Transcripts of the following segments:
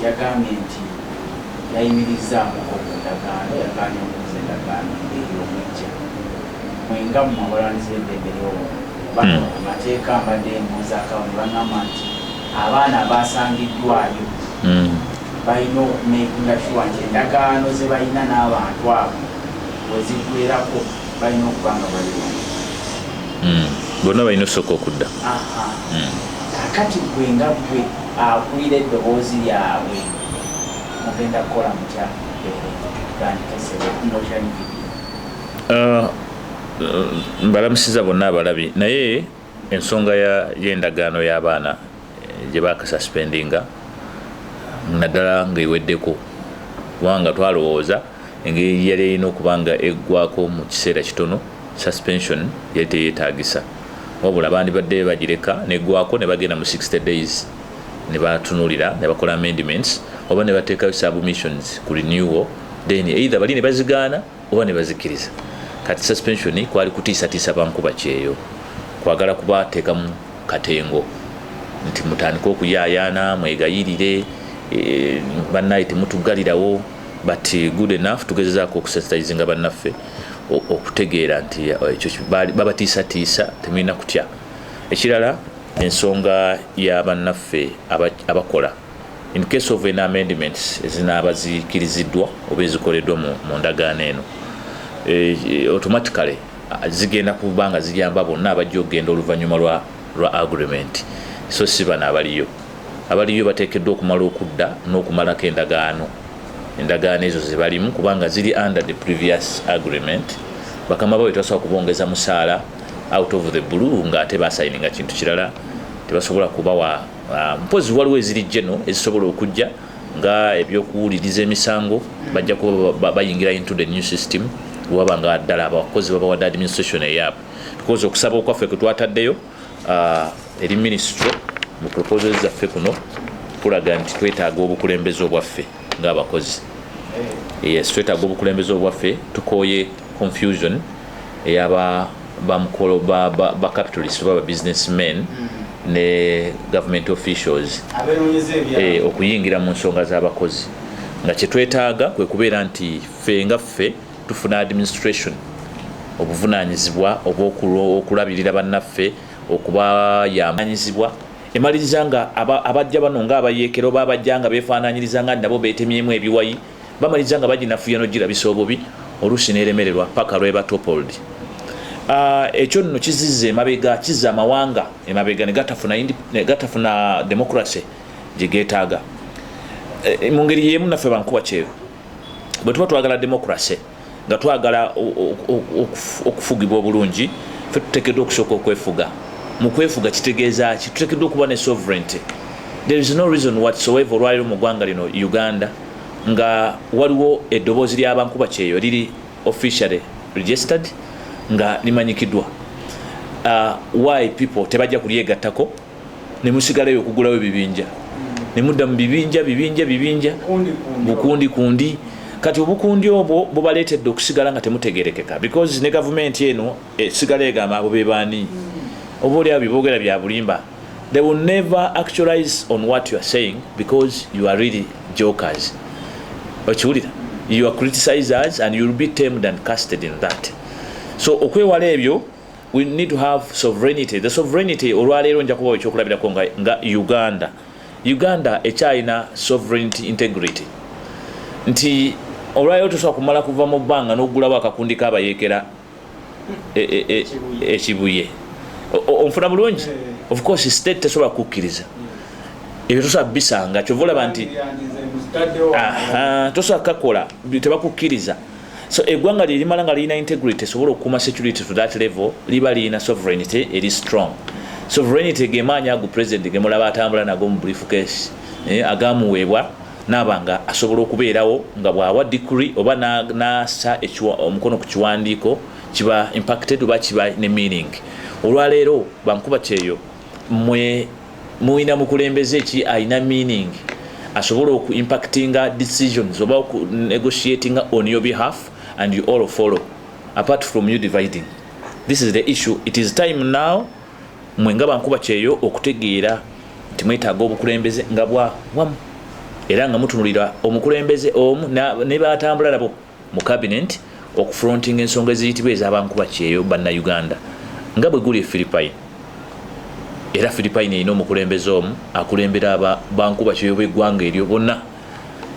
yagambye nti yayimirizaamu endagaano yagaanye okuza endagaano ey'omujja mwenga mu abalwaniriza eddembe ly'obuntu amateeka mbadde mbuuzaakawo ne baŋŋamba nti abaana abasangiddwayo balina okumekinga sure nti endagaano ze balina n'abantu abo weziggwerako balina okuba nga baliwo bonna balina osooka okudda kakati gwe nga gwe akulira eddoboozi lyabwe mugenda kukola mutya mbalamusiza bonna abalabi naye ensonga y'endagaano y'abaana gye baakasuspendinga naddala ng'eweddeko kubanga twalowooza engeri yali erina okuba nga eggwako mu kiseera kitono suspension yali teyeetaagisa wabula bandibadde bagireka neggwako ne bagenda mu 60 days ne batunuulira ne bakola amendments oba ne bateekayo submissions ku renewal then either bali ne bazigaana oba ne bazikiriza kati suspension kwali kutiisatiisa bankuba kyeyo kwagala kubateekamu katengo nti mutandika okuyaayaana mwegayirire bannaye temutugalirawo but good enough tugezezaako okusensitizinga bannaffe okutegeera nti ekyo babatiisatiisa temulina kutya ekirala ensonga y'abannaffe abakola in case of an amendments ezinaaba zikiriziddwa oba ezikoleddwa mu ndagaano eno automatically zigenda kuba nga ziyamba bonna abajja okugenda oluvannyuma lwa agreement so si bano abaliyo bateekeddwa okumala okudda n'okumalako endagaano ezo ze balimu kubanga ziri under the previous agreement bakama bawe tasobola kubongeza musaala out of the blue ng'ate basayininga kintu kirala tebasobola kubawa mpozi waliwo eziri geno ezisobola okujja nga ebyokuwuliriza emisango bajja kuba bayingira into the new system waba nga ddala abakozi babawadde administration eyaabwe because okusaba okwaffe kwe twataddeyo eri ministry mu proposals zaffe kuno kulaga nti twetaaga obukulembeze obwaffe ng'abakozi yes twetaaga obukulembeze obwaffe tukooye confusion eyaba bamukolo ba capitalist oba ba businessmen ne government officials okuyingira mu nsonga z'abakozi nga kyetwetaaga kwe kubeera nti ffe nga ffe tufuna administration obuvunaanyizibwa oba okulabirira bannaffe okuba yamanyizibwa emaliriza nga abajja bano nga abayeekera oba abajja nga beefaanaanyiriza nga nabo beetemyemu ebiwayi bamaliriza nga baginafuya n'ogirabisa obubi oluusi neeremererwa paka lweba topoled ekyo nno kizizza emabega kizza amawanga emabega ne gatafuna democracy gye geetaaga mu ngeri y'emu naffe bankuba kyeyo bwe tuba twagala democracy nga twagala okufugibwa obulungi ffe tuteekeddwa okusooka okwefuga mu kwefuga kitegeeza ki tuteekeddwa okuba ne sovereignty there is no reason whatsoever olwaliro mu ggwanga lino Uganda nga waliwo eddoboozi ly'abankuba kyeyo liri officially registered nga limanyikiddwa why people tebajja kulyegattako ne musigalayo okugulawo ebibinja ne mudda mu bibinja bukundi kati obukundi obwo bubaleetedde okusigala nga temutegerekeka because ne gavumenti eno esigala egamba abo bebaani oba oliabo byeboogera bya bulimba they will never actualize on what you are saying because you are really jokers okiwulira you are criticizers and you will be termed and casted in that so okwewala ebyo we need to have sovereignty the sovereignty olwaleero nja kubawo ekyokulabirako nga uganda ekyalina sovereignty integrity nti olwaleero tosobola kumala kuva mu bbanga n'okugulawo akakundi k'abayeekera ekibuye onfuna bulungi of course state tesobola kukkiriza ebyo tosobola bisanga kyova olaba nti tosobola kakola tebakukkiriza so eggwanga lirimala nga lirina integrity esobola okukuuma security to that level liba lirina sovereignty eri strong sovereignty gemaanyi ago president gemulaba atambula nago mu briefcase agamuweebwa nabanga asobola okubeerawo nga bwawa decree oba nasa omukono ku kiwandiiko kiba impacted oba kiba ne meaning olwaleero bankuba kyeyo muyina mukulembeze ki ayina meaning asobola oku impactinga decisions oba negotiating on your behalf and you all follow apart from you dividing. This is the issue. It is time now mwenga bankuba kyeyo okutegeera nti mwetaaga obukulembeze nga bwamu era nga mutunulira omukulembeze omu ne batambula nabo mu cabinet okufronting ensonga eziyitibwa ez'abankuba kyeyo bannayuganda nga bwe guli Philippine. Era Philippine erina omukulembeze omu akulembera bankuba kyeyo b'eggwanga eryo bonna,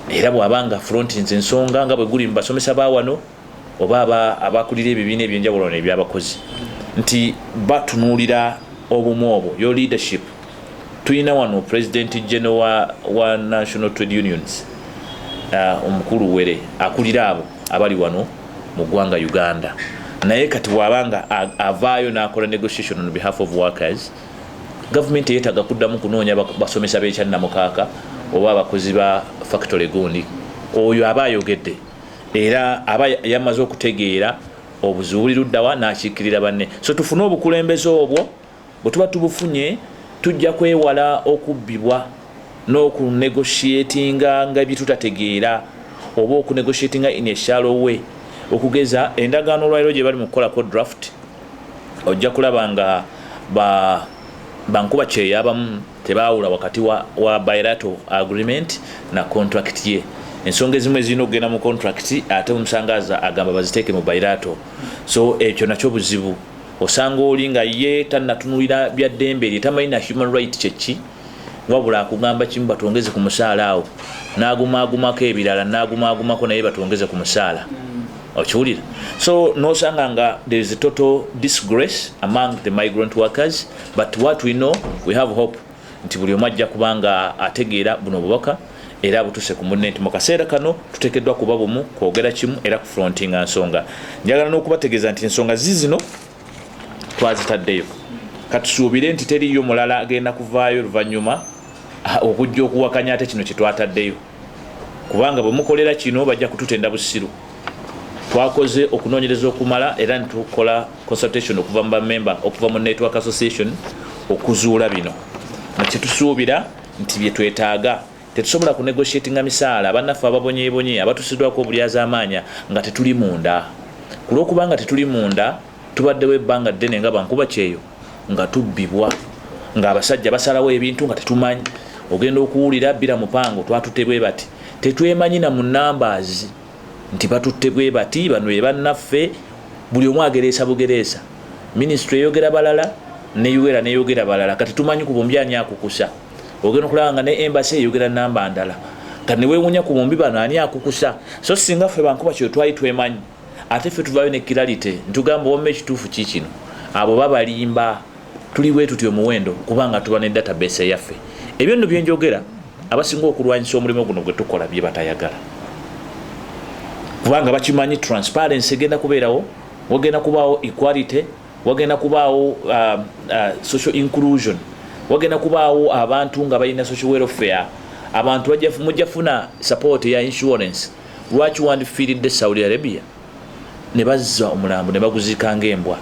era bw'abanga frontings ensonga nga bwe guli mu basomesa ba wano oba abakulira ebibiina ebyenjawulo n'ebyabakozi, nti batunuulira obumu obwo, your leadership. Tuyina wano President General wa National Trade Unions omukulu were akulira abo abali wano mu ggwanga Uganda, naye kati bw'abanga avaayo n'akola negotiation on behalf of workers, gavumenti yeetaaga kuddamu kunoonya basomesa b'ekyannamukaaka oba abakozi ba factory gundi, oyo aba ayogedde era aba yamaze okutegeera obuzuuli luddawa n'akiikirira banne. So tufune obukulembeze obwo, bwe tuba tubufunye tujja kwewala okubbibwa n'okunegotiatinga nga ebitutategeera oba okunegotiatinga in a shallow way. Okugeza endagaano olwaliro gye bali mu kukolako draft, ojja kulaba nga bankuba kyeyo abamu tebaawula wakati wa bilateral agreement na contract ye. Ensonga ezimu ezirina okugenda mu contract ate omusangaza agamba baziteeke mu bilateral. So ekyo nakyo buzibu. Osanga oli nga ye tannatunulira bya ddembe lye, tamanyi na human right kyeki, wabula akugamba kimu batwongeze ku musaala awo, n'agumaagumako ebirala, n'agumaagumako naye batwongeze ku musaala. Okiwulira? So nosanga nga there is a total disgrace among the migrant workers, but what we know, we have hope nti buli omu ajja kubanga ategeera buno obubaka era butuse ku munne nti mu kaseera kano tuteekeddwa kuba bumu, kwogera kimu era ku frontinga nsonga. Njagala n'okubategeeza nti ensonga zizino twazitaddeyo, katusuubire nti teriyo mulala agenda kuvaayo luvannyuma okujja okuwakanya ate kino kye twataddeyo, kubanga bwe mukolera kino bajja kututenda busiru. Twakoze okunoonyereza okumala era nitukola consultation okuva mu bamemba okuva mu network association okuzuula bino, nakyetusuubira nti bye twetaaga. Tetusobola kunegotiatinga misaala bannaffe ababonyeebonye abatusiddwako obulyaz'amaanya nga tetuli munda. Ku lw'okubanga tetuli munda, tubaddewo ebbanga ddene nga bankuba kyeyo nga tubbibwa, ng'abasajja basalawo ebintu nga tetumanyi. Ogenda okuwulira bbira mupango twatutte bwe bati, tetwemanyi na mu numbers nti batutte bwe bati, bano be bannaffe, buli omu agereesa bugereesa. Ministry eyogera balala ne UGANDA neyogera balala, kati tumanyi ku bombi ani akukusa. Ogenda okulaba nga ne embassy eyogera namba ndala, kati ne weewuunya ku bombi bano ani akukusa. So singa ffe bankuba kyeyo twali twemanyi, ate ffe tuvaayo ne kiralite ntugamba wamma ekituufu kiikino, abo babalimba, tuli bwe tutyo omuwendo kubanga tuba ne database yaffe. Ebyo nno bye njogera abasinga okulwanyisa omulimu guno gwe tukola bye batayagala, kubanga bakimanyi transparency egenda kubeerawo, wagenda kubaawo equality, wagenda kubaawo social inclusion, wagenda kubaawo abantu nga balina social welfare, abantu mujja funa support ya insurance. Lwaki wandifiiridde Saudi Arabia ne bazza omulambo ne baguzika ng'embwa?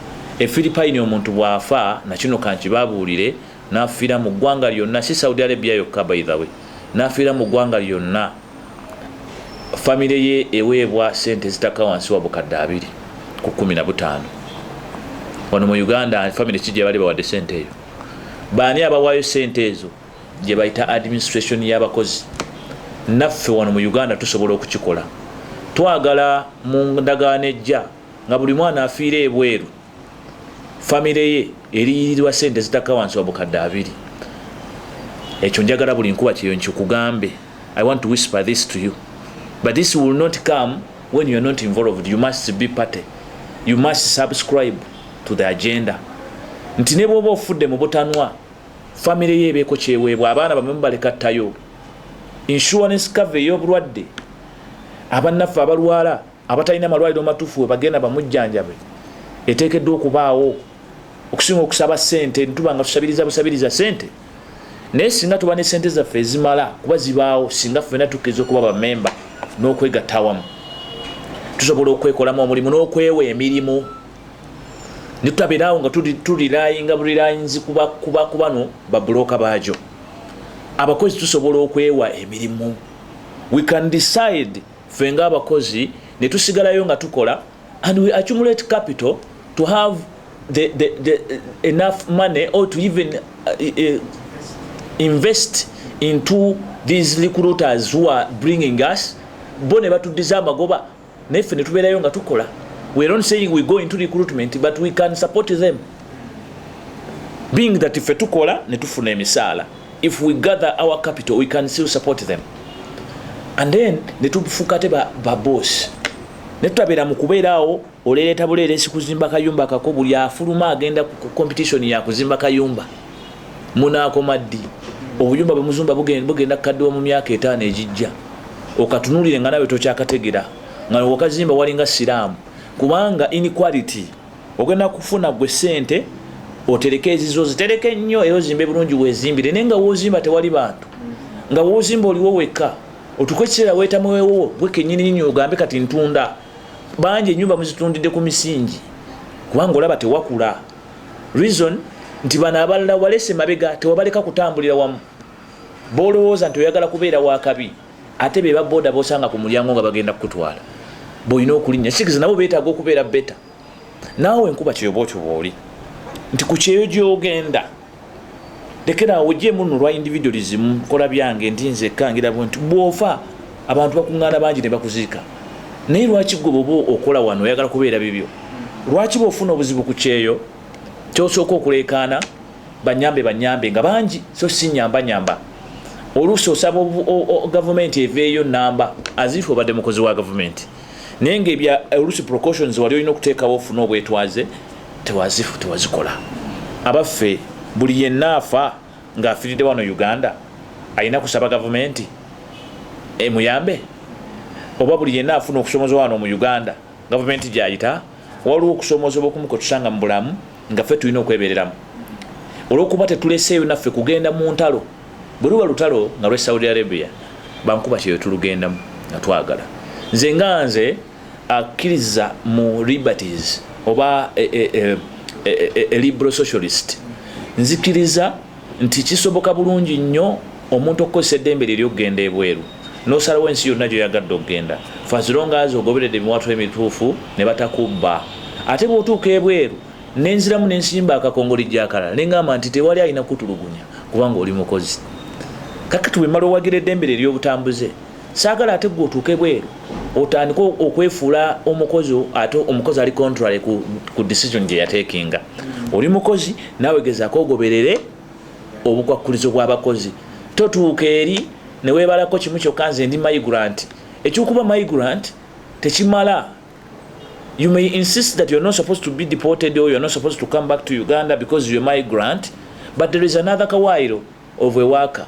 Philippine omuntu bw'afa nakino kankibabuulire, n'afiira mu ggwanga lyonna, si Saudi Arabia yokka by the way, n'afiira mu ggwanga lyonna. Famire ye eweebwa sente zitaka wansi wa bukadde 2 ku 15. Wano mu Uganda famire ki gye bali bawadde sente eyo? Baani abawaayo sente ezo? Gye bayita administration y'abakozi. Naffe wano mu Uganda tusobola okukikola. Twagala mu ndagaano ejja nga buli mwana afiira ebweru, famire ye eriyirirwa sente zitaka wansi wa bukadde 2. Ekyo njagala buli nkuba kyeyo nkikugambe. I want to whisper this to you. But this will not come when you are not involved. You must be party. You must subscribe to the agenda. Nti ne bw'oba ofudde mu butanwa, famire ye ebeeko kyeweebwa, abaana bamwe balekattayo, insurance cover ey'obulwadde, abannaffe abalwala abatalina malwaliro matuufu we bagenda bamujjanjabe eteekeddwa okubaawo. Okusinga okusaba ssente ntuba nga tusabiriza busabiriza ssente, naye singa tuba ne ssente zaffe ezimala kuba zibaawo, singa ffenna tukkiriza okuba bamemba n'okwegatta awamu, tusobola okwekolamu omulimu n'okwewa emirimu. Netutabeerawo nga tulilayinga bulilayinzi kuba bano babuloka baajo. Abakozi tusobola okwewa emirimu. We can decide ffe ng'abakozi ne tusigalayo nga tukola, and we accumulate capital to have the enough money or to even invest into these recruiters who are bringing us bone batuddiza amagoba neffe ne tubeerayo nga tukola. We are not saying we go into recruitment, but we can support them, being that if tukola ne tufuna emisaala, if we gather our capital we can still support them. And then ne tufukate ba boss ne tutabeera mu kubeeraawo oleeta buleeresi kuzimba kayumba kako buli afuluma agenda ku competition ya kuzimba kayumba munaakoma ddi obuyumba bwemuzumba bugenda kukaddiwa mu myaka 5 ejijja okatunulire nga nawe tokyakategera nga wakazimba walinga siraamu kubanga inequality ogenda kufuna gwe sente otereke ezizo zitereke nnyo era ozimbe bulungi wezimbire naye nga woozimba tewali bantu nga woozimba oliwo wekka otukwekirera weetamuwewo gwe kennyini nnyo ogambe kati ntunda bangi ennyumba muzitundidde ku misingi kubanga olaba tewakula reason nti bano abalala walese mabega tewabaleka kutambulira wamu boolowooza nti oyagala kubeera wakabi ate be babooda bosanga ku mulyango nga bagenda kukutwala boyina okulinnya sikiza nabo beetaaga okubeera beta naawe enkuba kyoba oli nti ku kyeyo gyogenda lekera ojjemu nno lwa individualism kola byange nti nze ekkangira bwe nti bw'ofa abantu bakuŋŋaana bangi ne bakuziika naye lwaki gwe bwoba okola wano oyagala kubeera bibyo lwaki bw'ofuna obuzibu ku kyeyo kyosooka okuleekaana banyambe nga bangi so si nyamba oluusi osaba gavumenti eveeyo namba azifu obadde mukozi wa gavumenti naye ngaebya oluusi precautions wali olina okuteekawo ofuna obwetwaze tewazikola. Abaffe buli yenna afa ng'afiiridde wano Uganda alina kusaba gavumenti emuyambe oba buli yenna afuna okusomoza wano mu Uganda gavumenti gyayita waliwo okusomozebwa okumu kwe tusanga mu bulamu nga ffe tulina okwebeereramu olw'okuba tetuleseeyo naffe kugenda mu ntalo bwe luba lutalo nga lwe Saudi Arabia bankuba kyeyo tulugendamu nga twagala nze akkiriza mu liberties oba liberal socialist nzikiriza nti kisoboka bulungi nnyo omuntu okukozesa eddembe lye eryokugenda ebweru n'osalawo ensi yonna gyoyagadde okugenda fazilongazi ogoberedde emiwatu emituufu ne batakubba ate bw'otuuka ebweru nenziramu nensimba akakongoli gyakalala nengamba nti tewali alina kutulugunya kubanga oli mukozi kakati bwemala owagira eddembe lye ery'obutambuze saagala ate gwe otuuke bweru otandika okwefuula omukozi ate omukozi ali contrary ku decision gye yateekinga oli mukozi naawe gezaako ogoberere obukwakkulizo bw'abakozi totuuka eri ne weebalako kimu kyokka nze ndi migrant ekyokuba migrant tekimala. You may insist that you're not supposed to be deported or you're not supposed to come back to Uganda because you're a migrant, but there is another kawairo of a worker.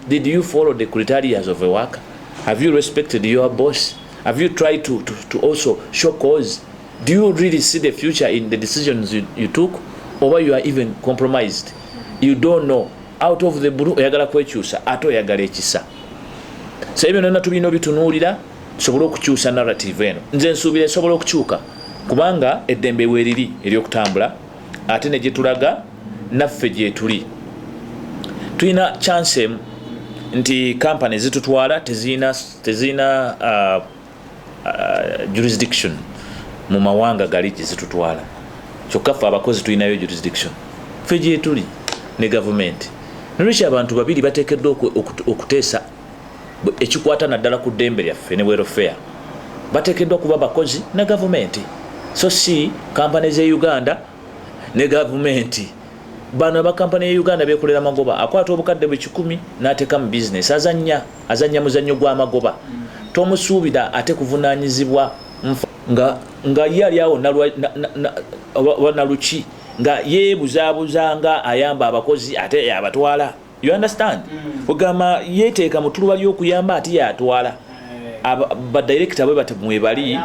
Did you follow the criteria of a worker? Have you respected your boss? Have you tried to also show cause? Do you really see the future in the decisions you took? Or you are even compromised? You don't know. Out of the blue, oyagala kwekyusa ate oyagala ekisa. So ebyo nonna tubino bitunuulira tusobole okukyusa narrative eno. Nze nsuubira esobola okukyuka kubanga eddembe weeriri ery'okutambula ate ne gye tulaga naffe gye tuli. Tulina chance emu nti kampani zitutwala tezina jurisdiction mu mawanga gali gye zitutwala. Kyokka ffe abakozi tulinayo jurisdiction. Ffe gye tuli ne gavumenti. Nolwekyo abantu babiri bateekeddwa okuteesa ekikwata naddala ku ddembe lyaffe ne welfare. Bateekeddwa kuba bakozi ne gavumenti. So si kampani ze Uganda ne gavumenti. Bano abakampani ya Uganda beekolera magoba akwata obukadde bwe 10 n'ateeka mu business azanya muzannyo gw'amagoba. Tomusuubira ate kuvunaanyizibwa nga ye ali awo naluki nga yeebuzaabuzanga ayamba abakozi ate yabatwala. You understand? Ogamba yeeteeka mu tuluba ly'okuyamba ate yatwala. Badirekita bwe batemwebali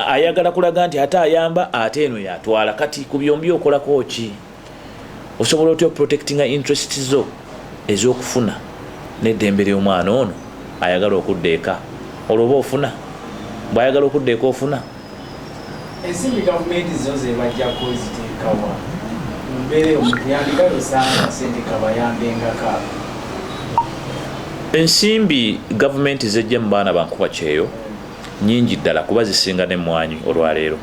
ayagala kulaga nti ate ayamba ate eno yatwala. Kati ku byombi okolako ki? Osobola otya protectinga interests zo ez'okufuna n'eddembe ly'omwana ono ayagala okudda eka olwoba ofuna bw'ayagala okudda eka ofuna. Ensimbi gavumenti zo ze bajjako ziteekawa mbeere omuntu yandigayo osanga sente kabayambengako. Ensimbi gavumenti zejja mu baana bankuba kyeyo nnyingi ddala kuba zisinga n'emmwanyi olwaleero.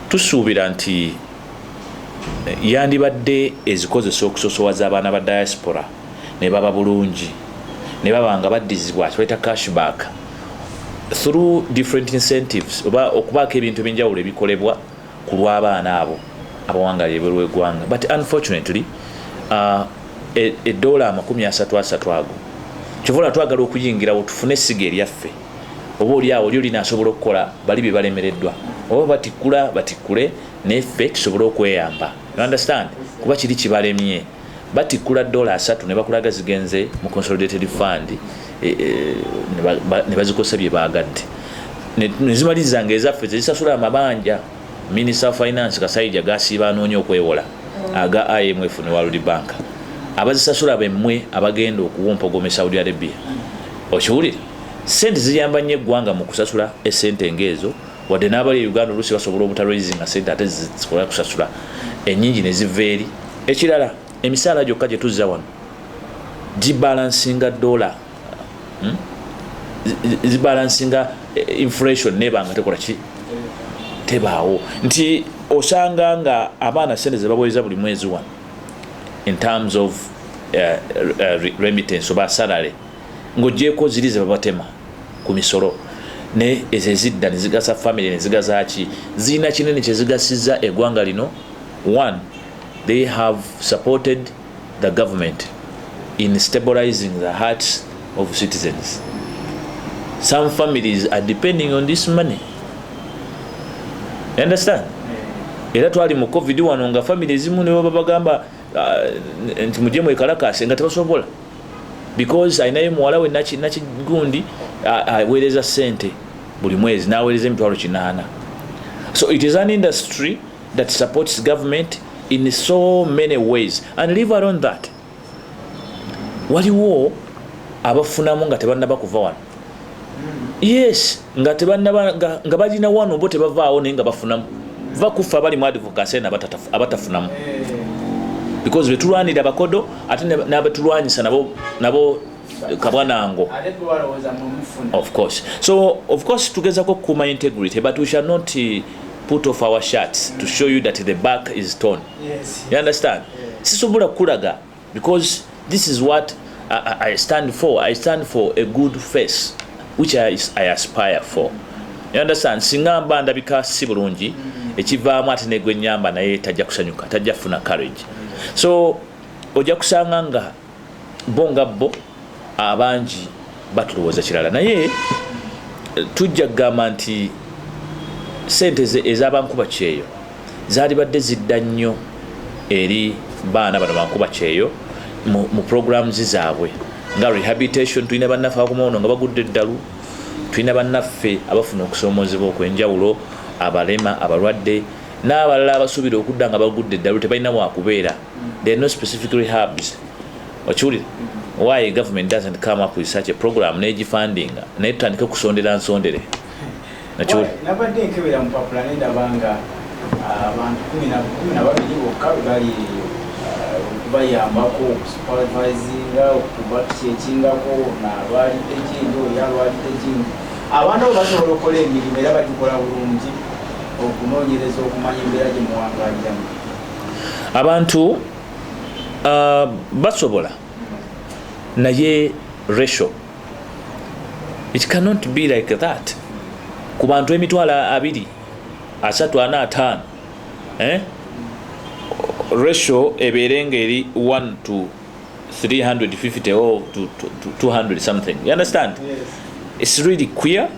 Tusuubira nti yandibadde ezikozesa okusosowaza abaana ba diaspora ne baba bulungi ne baba nga baddizibwa kyeta cashback through different incentives oba okubaako ebintu ebyenjawulo ebikolebwa ku lw'abaana abo abawanga ebweru w'eggwanga. But unfortunately $30 ago kyovola twagala okuyingirawo tufune essiga eryaffe oba oliawo oli olinasobola okukola bali bye balemereddwa oba batikkule neffe tusobole okweyamba. You understand? Kuba kiri kibalemye batikkula $3 ne bakulaga zigenze mu consolidated fund ne bazikosa bye baagadde ne zimaliriza ng'ezaffe zisasula amabanja. Minister of Finance Kasayija gasiiba anoonya okwewola aga IMF ne World Bank abazisasula bemmwe abagenda okuwompogoma Saudi Arabia. Okiwulira sente ziyamba nnyo eggwanga mu kusasula essente engeezo wadde n'abali Uganda oluusi basobola obutaraising sente ate zikola kusasula ennyingi ne ziva eri. Ekirala emisaala gyokka gye tuzza wano gibalansinga dola zibalansinga inflation nebanga tekola ki tebaawo nti osanga nga abaana sente ze baboyeza buli mwezi wano in terms of remittance oba salary ng'ogyeko ziri ze babatema ku misolo ne ezo ezidda ne zigasa family ne zigasa ki zirina kinene kye zigasiza eggwanga lino. One, they have supported the government in stabilizing the hearts of citizens. Some families are depending on this money. You understand? Era twali mu COVID wano nga family ezimu ne babagamba nti mujje mwekalakase nga tebasobola because ayinayo muwala we nakigundi aweereza sente buli mwezi n'aweereza $800. So it is an industry that supports government in so many ways. And leave alone that waliwo abafunamu nga tebannaba kuva wano. Yes, nga tebannaba nga balina wano obo tebavaawo naye nga bafunamu va kufa bali mu advocacy abatafunamu because betulwanira abakodo ate n'abatulwanyisa nabo kabwanango. Of course. So of course tugezako kukuuma integrity but we shall not put off our shirts to show you that the back is torn. Yes. You understand? Sisobola kulaga because this is what I stand for. I stand for a good face which I aspire for. You understand? Singa mba ndabika si bulungi ekivaamu ate negwe nyamba naye tajja kusanyuka tajja funa courage. So ojja kusanga nga bo abangi batulowooza kirala naye tujja kugamba nti sente ez'abankuba kyeyo zaali badde zidda nnyo eri baana bano bankuba kyeyo mu programs zaabwe nga rehabilitation. Tulina bannaffe abakomawono nga bagudde eddalu, tulina bannaffe abafuna okusoomozebwa okwenjawulo, abalema, abalwadde n'abalala abasuubira okudda nga bagudde eddalu tebalina wakubeera. There are no specific rehabs. Okiwulira? Why government doesn't come up with such a program funding naye tutandike kusondera nsondere nakiwulira nabadde nkebera mu papula nendabanga abantu 12 bokka bali bayambako okusupervisinga okubakyekingako n'abalidde ekindo yalwalidde ekindo abantu abo basobola okukola emirimu era bagikola bulungi okunoonyereza okumanya embeera gye muwangaliramu. Abantu basobola naye ratio it cannot be like that ku bantu emitwalo 235 ratio ebeere ngeri 1 to 350 or to 200 something. You understand? Yes. It's really queer.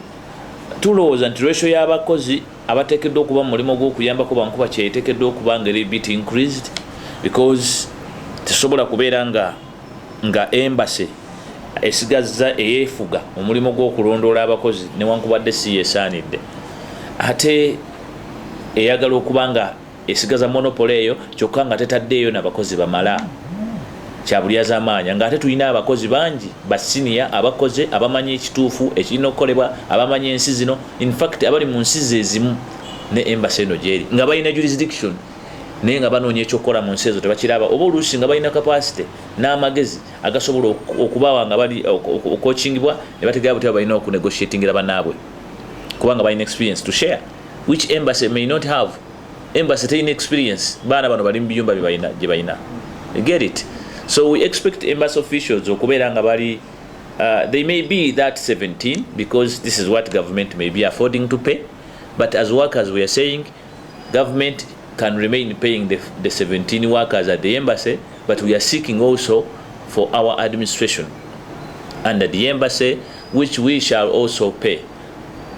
Tulowooza nti ratio y'abakozi abateekeddwa okuba mu mulimu gw'okuyambako bankuba kyeteekeddwa okuba ngeri bit increased because tesobola kubeera nga embassy esigaza eyeefuga omulimu gw'okulondoola abakozi newankubadde si yeesaanidde ate eyagala okuba nga esigaza monopoly eyo kyokka nga tetaddeeyo n'abakozi bamala kyabulyazaamaanya ng'ate tulina abakozi bangi basiniya abakoze abamanyi ekituufu ekirina okukolebwa abamanyi ensi zino in fact abali mu nsi zezimu ne embassy eno gyeri nga balina jurisdiction naye nga banoonya ekyokukola mu nsi ezo tebakiraba oba oluusi nga balina capacity n'amagezi agasobola okubaawa nga bali okukokingibwa ne bategera buteba balina okunegotiatingira bannaabwe kubanga balina experience to share which embassy may not have. Embassy terina experience baana bano bali mu biyumba gye balina. You get it? So we expect embassy officials okubeera nga bali they may be that 17 because this is what government may be affording to pay, but as workers we are saying government can remain paying the 17 workers at the embassy, but we are seeking also for our administration under the embassy, which we shall also pay.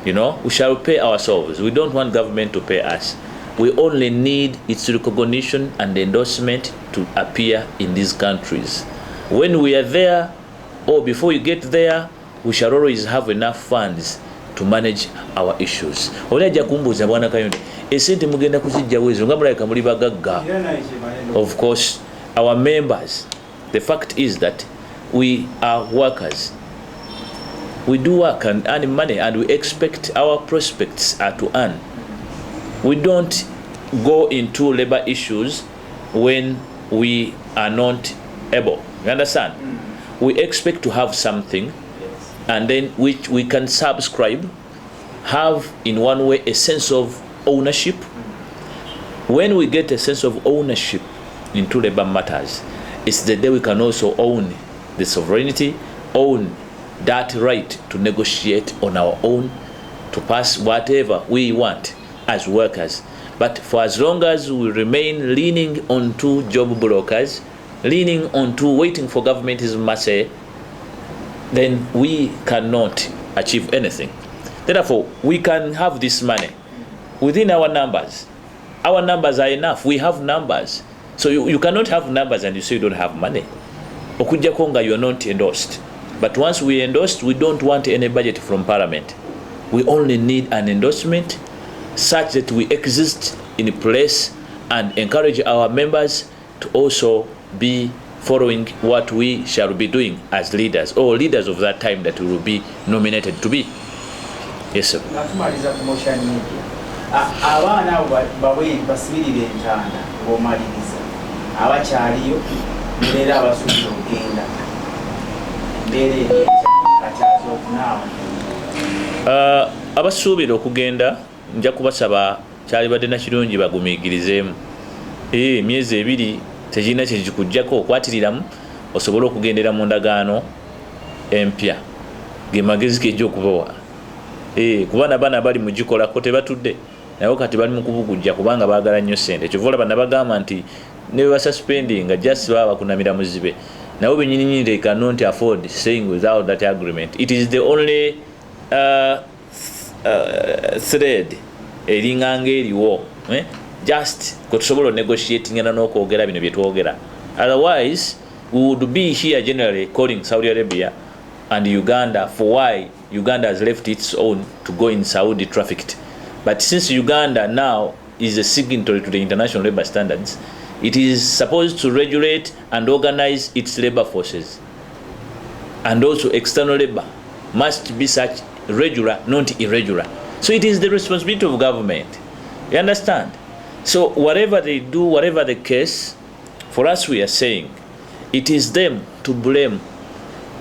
You know, we shall pay ourselves. We don't want government to pay us. We only need its recognition and endorsement to appear in these countries. When we are there, or before we get there, we shall always have enough funds to manage our issues. Olaja kumbuza bwana Kayonde, esente mugenda kuzijjawo ezo nga mulabika muli bagagga. Of course, our members, the fact is that we are workers. We do work and earn money, and we expect our prospects are to earn. We don't go into labor issues when we are not able. You understand? We expect to have something, and then which we can subscribe, have in one way a sense of ownership. When we get a sense of ownership into labor matters, it's the day we can also own the sovereignty, own that right to negotiate on our own, to pass whatever we want as workers. But for as long as we remain leaning onto job brokers, leaning onto waiting for government's mercy, then we cannot achieve anything. Therefore, we can have this money within our numbers. Our numbers are enough. We have numbers. So you cannot have numbers and you say you don't have money. Okuja konga, you are not endorsed. But once we endorsed, we don't want any budget from Parliament. We only need an endorsement such that we exist in place and encourage our members to also be following what we shall be doing as leaders, or leaders of that time that we will be nominated to be. Yes, sir. Abaana bawe basibirire entanda ng'omaliriza abakyaliyo mbeera abasuubira okugenda embeera akyaza okunaawa. Abasuubira okugenda nja kubasaba kyali badde na kirungi bagumiikirizeemu. Emyezi 2 tekirina kye kikuggyako okwatiriramu osobole okugendera mu ndagaano empya. Ge magezi gejja okubawa. Kubana bana bali mugikolako tebatudde naye kati bali mu kubugujja kubanga baagala nnyo ssente. Kyova olaba nabagamba nti ne basuspendinga just baba bakunamira muzibe. Nabo bennyini they cannot afford staying without that agreement. It is the only thread eringa ng'eriwo just kutusobola negotiating n'okwogera bino bye twogera. Otherwise we would be here generally calling Saudi Arabia and Uganda for why Uganda has left its own to go in Saudi trafficked. But since Uganda now is a signatory to the international labor standards, it is supposed to regulate and organize its labor forces. And also external labor must be such regular, not irregular. So it is the responsibility of government. You understand? So whatever they do, whatever the case, for us we are saying, it is them to blame.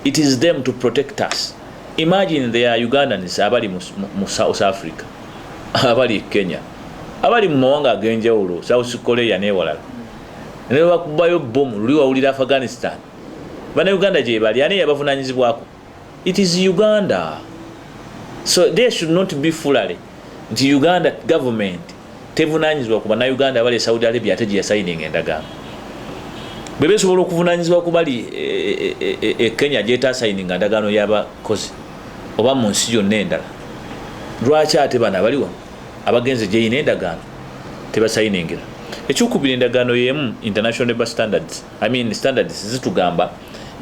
It is them to protect us. Imagine there are Ugandans abali mu South Africa, abali Kenya, abali mu mawanga ag'enjawulo, South Korea n'ewalala. Ne bakubayo bomu luli wawulira Afghanistan. Bana Uganda gye bali ani yabavunaanyizibwako? It is Uganda. So there should not be foolery. Nti Uganda government tevunaanyizibwa ku bannayuganda abali Saudi Arabia ate gye yasayininga endagaano. Bwe beesobola okuvunaanyizibwa ku bali Kenya gyetaasayininga ndagaano y'abakozi oba mu nsi yonna endala. Lwaki ate bano abaliwa abagenze gye yina endagaano tebasayiningira? Ekyokubiri endagaano y'emu international labor standards, standards zitugamba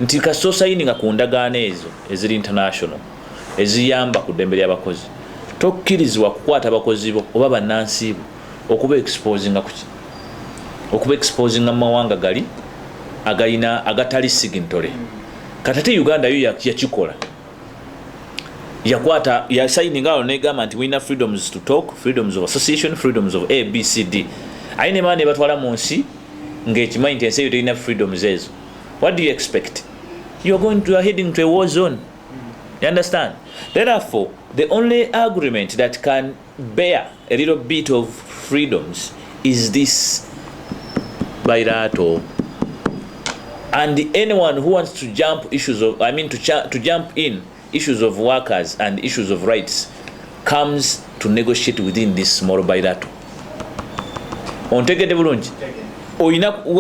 nti kasito osayininga ku ndagaano ezo eziri international eziyamba ku ddembe ly'abakozi, tokkirizibwa kukwata abakozi bo oba bannansi bo okuba exposinga kuki? Okuba exposinga mu mawanga gali agatali signatory. Katate Uganda yo yakikola. Yakwata yasayininga awo negamba nti we have freedoms to talk, freedoms of association, freedoms of A, B, C, D. Ayine maani batwala mu nsi ng'ekimanyi nti ensi eyo terina freedoms ezo. What do you expect? You are heading to a war zone. You understand? Therefore, the only agreement that can bear a little bit of freedoms is this bilateral And anyone who wants to jump issues of, to jump in issues of workers and issues of rights comes to negotiate within this small bilateral. Ontegedde bulungi.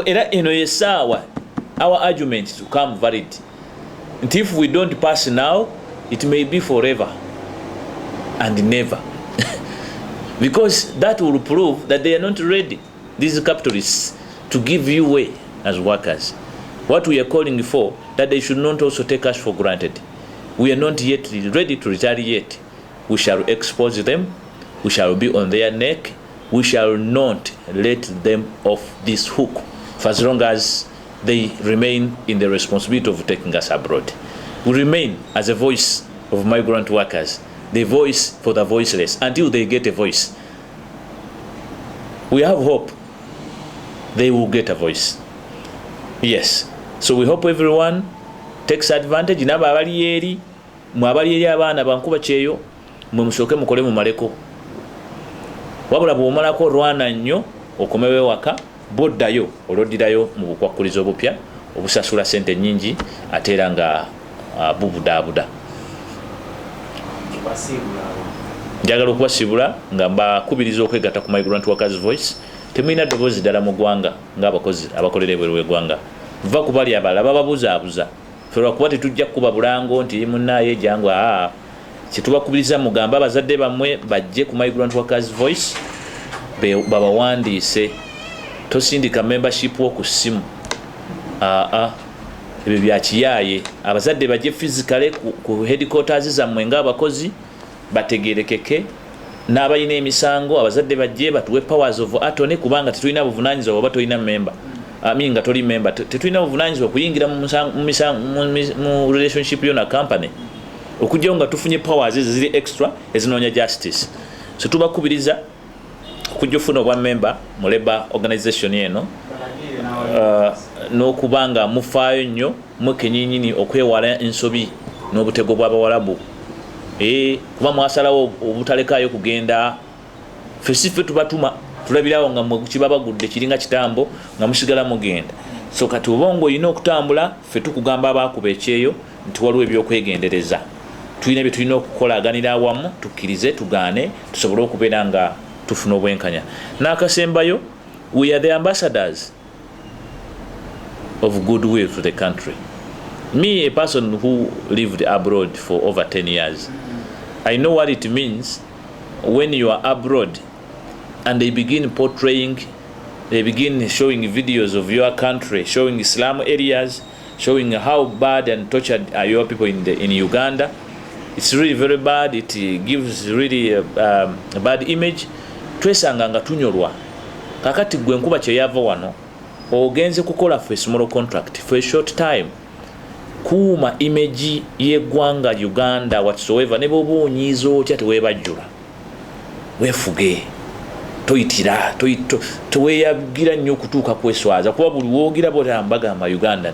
Era eno yesawa our argument to come valid. And if we don't pass now, it may be forever and never. Because that will prove that they are not ready, these capitalists, to give you way as workers. What we are calling for, that they should not also take us for granted. We are not yet ready to retaliate. We shall expose them. We shall be on their neck. We shall not let them off this hook for as long as they remain in the responsibility of taking us abroad. We remain as a voice of migrant workers, the voice for the voiceless, until they get a voice. We have hope they will get a voice. Yes. So we hope everyone takes advantage. Naba abali eri, mu abali eri abaana bankuba kyeyo, mwe musooke mukole mu maleko. Wabula bw'omalako Rwanda nnyo okomewe waka, boddayo olodirayo mu bukwakulizo obupya obusasula sente nnyingi ate era nga bubudaabuda. Njagala okubasibula nga mbakubiriza okwegatta ku Migrant Workers Voice. Temulina ddoboozi ddala mu ggwanga ng'abakozi abakolera ebweru w'eggwanga. Va ku bali abalala bababuzaabuza. Ffe lwakuba tetujja kukuba bulango nti munnaaye jangwa. Kyetubakubiriza mugamba abazadde bammwe bajje ku Migrant Workers Voice babawandiise. Tosindika membership wo ku ssimu. Ebyo bya kiyaaye. Abazadde bajje physically ku headquarters zammwe ng'abakozi bategerekeke. N'abalina emisango abazadde bajje batuwe powers of attorney kubanga tetulina buvunaanyizibwa oba tolina member. Nga toli member tetulina buvunaanyizibwa okuyingira mu relationship yo na company. Okujjawo nga tufunye powers eziri extra ezinoonya justice. So tubakubiriza okujja ofuna obwa member mu labor organization eno n'okubanga mufaayo nnyo mwekenyinyini okwewala ensobi n'obutego bw'abawalabu. Kuba mwasalawo obutalekaayo kugenda fesife tubatuma tulabirawo nga kibabagudde kiringa kitambo nga musigala mugenda. So kati obongo olina okutambula ffe tukugamba abaakuba ekyeyo nti waliwo ebyokwegendereza. Tulina bye tulina okukolaganira awamu tukkirize tugaane tusobole okubeera nga tufuna obwenkanya. N'akasembayo, we are the ambassadors of goodwill to the country. Me, a person who lived abroad for over 10 years, I know what it means when you are abroad and they begin portraying, they begin showing videos of your country, showing slum areas, showing how bad and tortured are your people in Uganda. It's really very bad. It gives really a bad image. Twesanga nga tunyolwa. Kakati gwe nkuba kye yava wano ogenze kukola for a small contract for a short time. Kuuma image y'eggwanga Uganda whatsoever ne bw'oba onyiiza otya teweebajjula. Weefuge. Toyitira. Teweeyagira nnyo okutuuka kweswaza kuba buli woogira bw'otambagamba Uganda.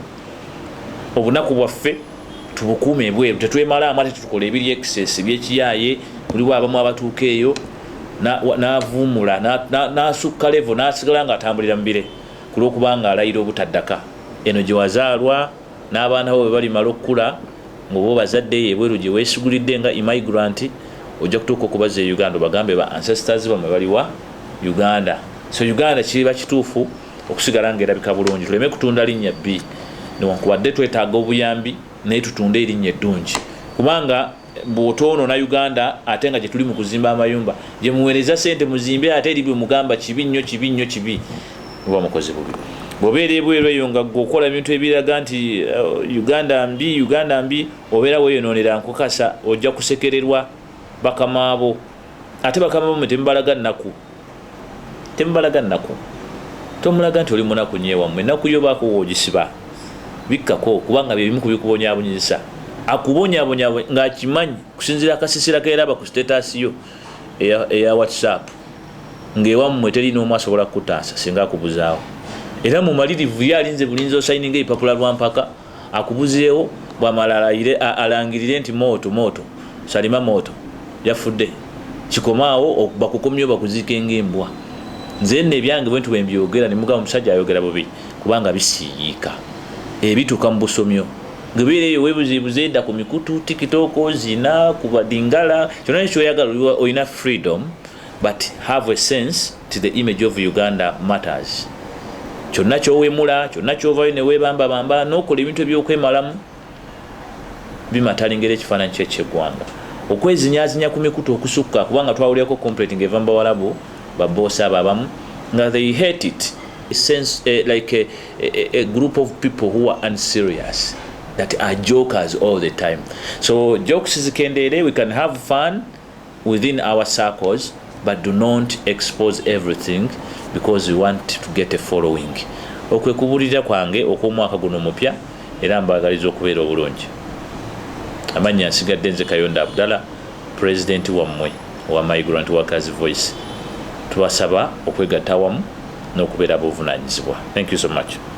Obunaku bwaffe tubukuume ebweru tetwemalaamu ate tukola ebiri excess by'ekiyaaye buliwo abamu abatuuka eyo n'avuumula n'asukka levo n'asigala ng'atambulira mu bire ku lw'okubanga alayira obutaddaka. Eno gye wazaalwa n'abaana bo bwe balimala okukula ng'oba bazadde ebweru gye weesigulidde nga immigrant ojja kutuuka okubaza e Uganda bagambe ba ancestors bamwe baliwa Uganda. So Uganda kiba kituufu okusigala ng'erabika bulungi. Tuleme kutunda linnya bbi newankubadde twetaaga obuyambi naye tutunde erinnya eddungi kubanga bw'otoono na Uganda ate nga gye tuli mu kuzimba amayumba gye muweereza sente muzimbe ate eri bwe mugamba kibi nnyo oba mukozi bubi. Bw'obeera ebweru eyo nga gweokola ebintu ebiraga nti Uganda mbi obeera weeyonoonera nkukasa ojja kusekererwa bakamaabo. Ate bakamaabo mwe temubalaga nnaku tomulaga nti oli munaku nyeewammwe ennaku yo baako woogisiba bikkako kubanga bye bimu ku bikubonyaabonyezesa. Akubonyabonya ng'akimanyi kusinziira akasisira keeraba ku status yo eya WhatsApp ng'ewammwe teri n'omu asobola kukutaasa singa akubuzaawo. Era mu malirivu ye alinze bulinzi osayininga ebipapula lwa mpaka akubuzeewo bw'amala alangirire nti mooto salima mooto yafudde kikomaawo bakukomyewo bakuziike ng'embwa. Nze nno ebyange bwe nti bwe mbyogera ne mugamba omusajja ayogera bubi kubanga bisiiyiika. ebituuka mu busomyo gebeereyo weebuzeebuze edda ku mikutu tikitoko zina kuba dingala kyonna ekyoyagala olina freedom but have a sense to the image of Uganda matters kyonna kyowemula kyonna kyovayo ne weebambabamba n'okola ebintu ebyokwemalamu bimatalingera ekifaananyi ky'eggwanga okwezinyazinya ku mikutu okusukka kubanga twawulyako complaint ng'eva mu bawalabu baboosi abo abamu nga they hate it sense like a group of people who are unserious that are jokers all the time. So jokes zikendere, we can have fun within our circles, but do not expose everything because we want to get a following. Okwekubulira kwange okw'omwaka guno mupya era mbagaliza okubeera obulungi. Amanya nsigadde nze Kayonde Abdallah, president wammwe wa Migrant Workers Voice. Tubasaba okwegatta wamu n'okubeera abavunaanyizibwa. Thank you so much.